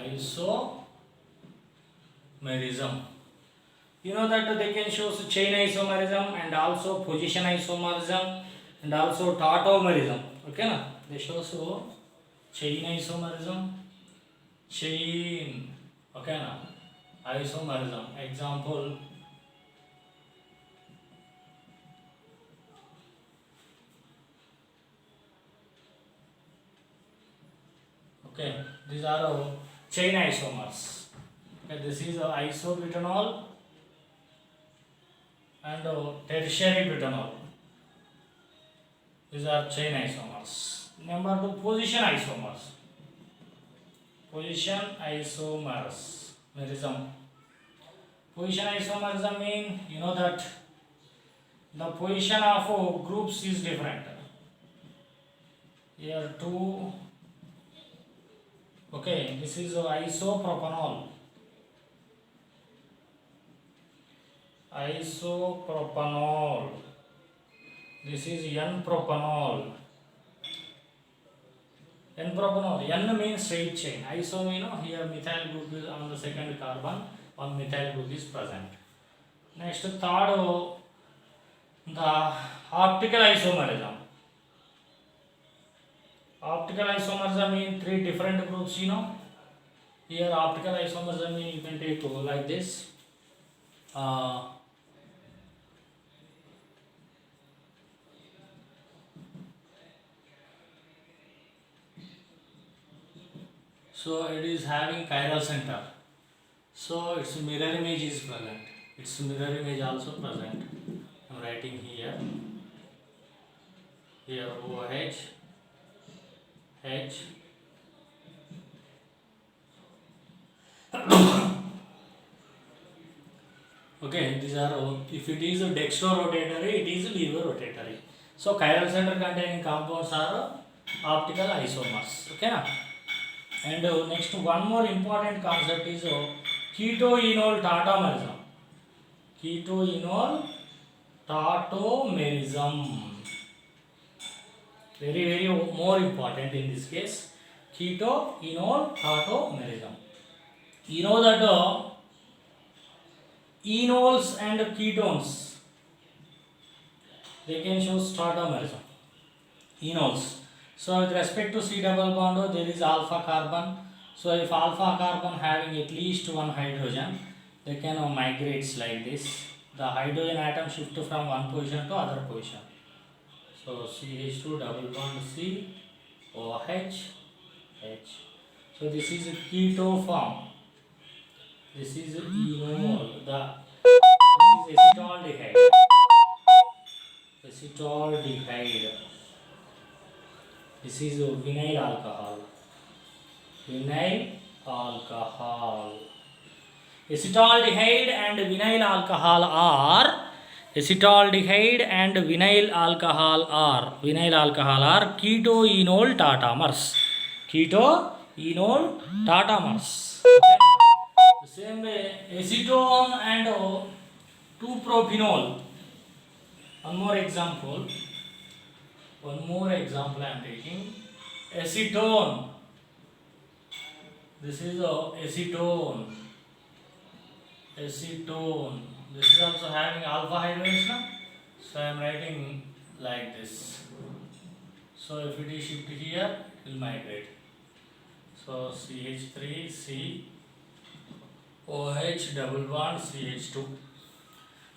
isomerism. You know that they can show chain isomerism and also position isomerism and also tautomerism. Okay na, they show chain isomerism, chain, okay na, isomerism. Example, okay, these are chain isomers. Okay, this is isobutanol and tertiary butanol. These are chain isomers. Number 2, position isomers. Position isomerism. Position isomerism mean, you know that the position of groups is different. Here 2. Okay, this is isopropanol. Isopropanol. This is N-propanol. N-propanol. N means straight chain. Iso mean here methyl group is on the second carbon. One methyl group is present. Next, third, the optical isomerism. Optical isomerism mean 3 different groups. Here optical isomerism mean you can take like this. So it is having chiral center. So its mirror image is present. Its mirror image also present. I am writing here. Here OH, H. Okay, these are, if it is dextrorotatory, it is levorotatory. So chiral center containing compounds are optical isomers. Okay na? And next, one more important concept is keto-enol tautomerism. Keto-enol tautomerism. Very more important in this case. Keto-enol tautomerism. You know that enols and ketones, they can show tautomerism. Enols. So with respect to C double bond, there is alpha carbon. So if alpha carbon having at least one hydrogen, they can migrate like this. The hydrogen atom shift from one position to other position. So CH2 double bond C, OH, H. So this is a keto form. This is enol. This is acetaldehyde. Acetaldehyde. This is vinyl alcohol. Vinyl alcohol. Acetaldehyde and vinyl alcohol are keto-enol tautomers. Keto-enol tautomers. Okay. The same way, acetone and 2-propanol. One more example I am taking. Acetone. This is acetone. This is also having alpha hydrogen. So I am writing like this. So if it is shift here, it will migrate. So CH3, C, OH double bond, CH2.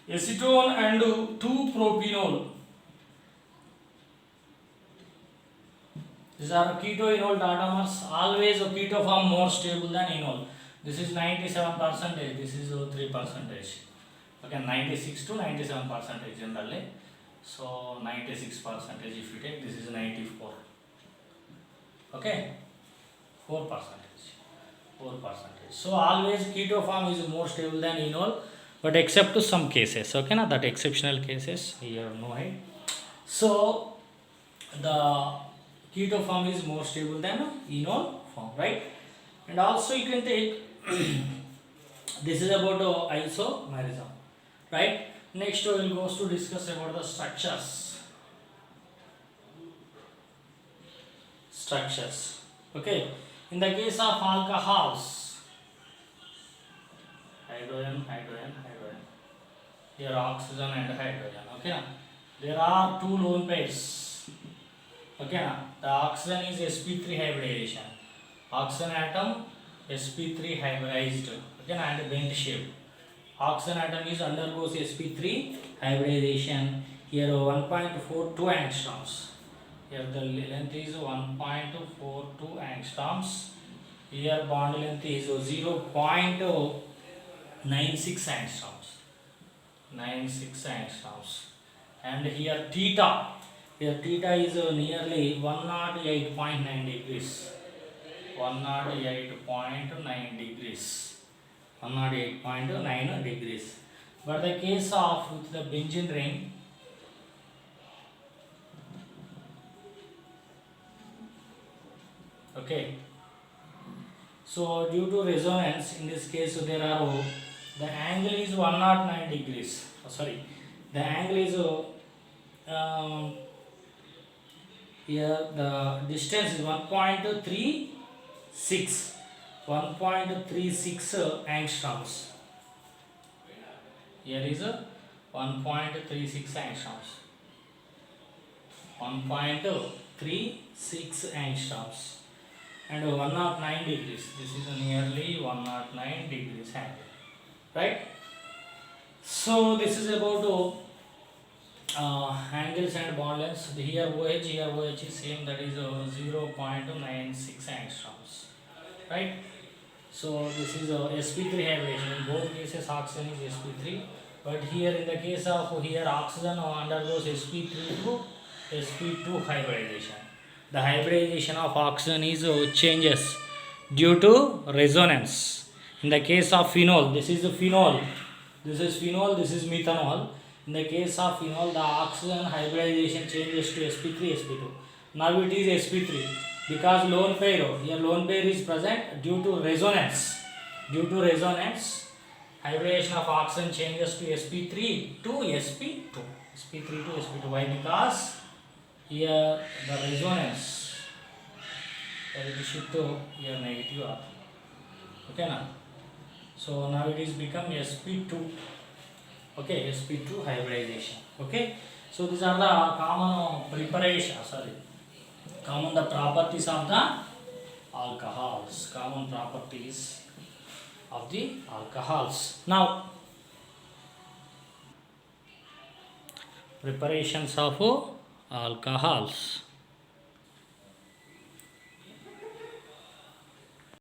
Acetone and 2-propanol. These are keto-enol tautomers. Always a keto form more stable than enol. This is 97%. This is 3%. Okay, 96 to 97% generally. So 96% if you take, this is 94. Okay, 4%. So always keto form is more stable than enol, but except to some cases. Okay, na, that exceptional cases here no height. So the keto form is more stable than enol form, right? And also you can take this is about isomerism, right? Next we will go to discuss about the structures. Okay, In the case of alcohols, hydrogen, hydrogen, hydrogen. Here oxygen and hydrogen. Okay, na? There are two lone pairs. Okay, na? The oxygen is sp3 hybridization. Oxygen atom sp3 hybridized. Okay, na? And bent shape. Oxygen atom is undergoes sp3 hybridization. Here 1.42 angstroms. Here the length is 1.42 angstroms. Here bond length is 0.96 angstroms. 96 angstroms. And here theta is nearly 108.9 degrees. 108.9 degrees. 108.9 degrees. But the case of with the benzene ring, okay, so due to resonance, in this case there are the angle is 109 degrees. The angle is here the distance is 1.36 angstroms. Here is 1.36 angstroms. 1.36 angstroms. And 109 degrees. This is nearly 109 degrees angle, right? So this is about angles and bond lengths. Here OH is same, that is 0.96 angstroms, right? So this is sp3 hybridization. In both cases oxygen is sp3, but here in the case of oxygen undergoes sp3 to sp2 hybridization. The hybridization of oxygen is changes due to resonance. In the case of phenol, this is phenol, this is methanol. In the case of phenol, the oxygen hybridization changes to sp3, sp2. Now it is sp3 because lone pair is present due to resonance. Hybridization of oxygen changes to sp3 to sp2. Why? Because here the resonance will shift to here negative R. Okay, na? So now it is become sp2. Okay, sp2 hybridization. Okay, so these are the common the properties of the alcohols. Now preparations of alcohols.